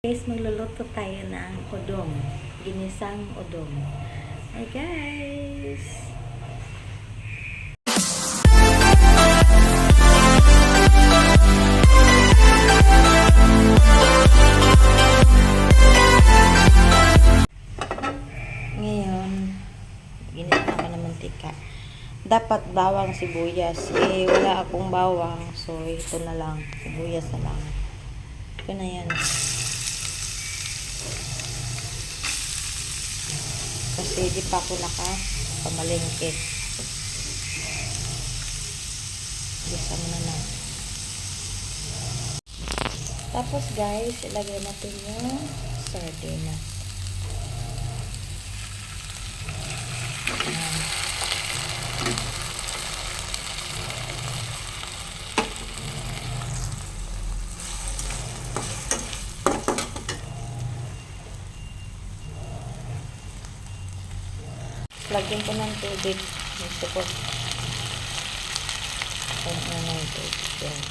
Guys, magluluto tayo ng udong. Ginisang udong. Hi guys! Ngayon, ginisa ko ng mantika. Dapat bawang sibuyas. Wala akong bawang. So, ito na lang. Sibuyas na lang. Ito na yan. Kasi di pa ako nakapamalengke. Gisa mo na. Tapos guys, ilagay natin yung sardinas. Ayan. Lagyan ko ng tubig. Gusto ko. Lagyan na ng tubig. Yan.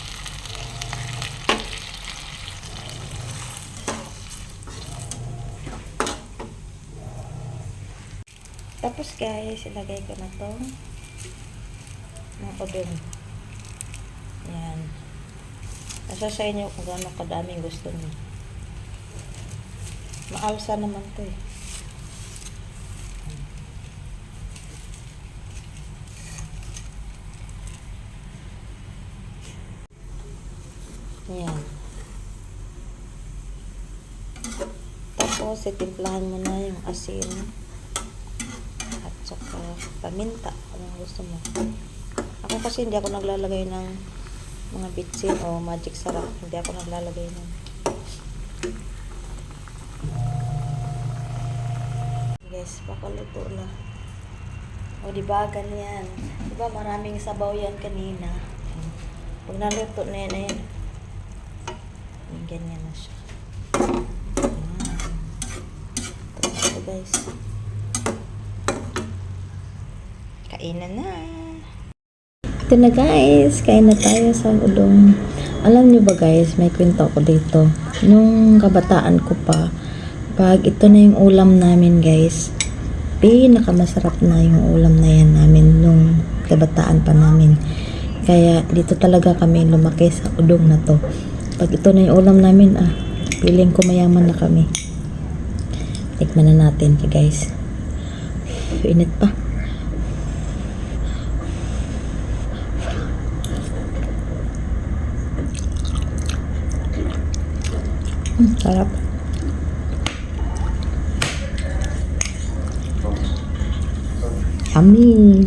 Tapos guys, ilagay ko na itong mga udong. Yan. Nasa sa inyo kung gano'ng kadaming gusto niyo. Maalsa naman ito eh. Ayan. Tapos, itimplahan mo na yung asin at saka paminta kung gusto mo. Ako kasi hindi ako naglalagay ng mga bitsin o magic sarap. Hindi ako naglalagay ng. Guys, papaluto na. O diba, ganyan. Diba, maraming sabaw yan kanina. Pag naluto na yan, ganyan na siya. Ito guys. Kainan na. Ito na guys. Kain na tayo sa udong. Alam nyo ba guys, may kwento ako dito. Nung kabataan ko pa, pag ito na yung ulam namin guys, pinakamasarap na yung ulam na yan namin nung kabataan pa namin. Kaya dito talaga kami lumaki sa udong na to. Pag ito na yung ulam namin, feeling ko mayaman na kami. Tikman na natin, guys. Init pa. Sarap. Yummy.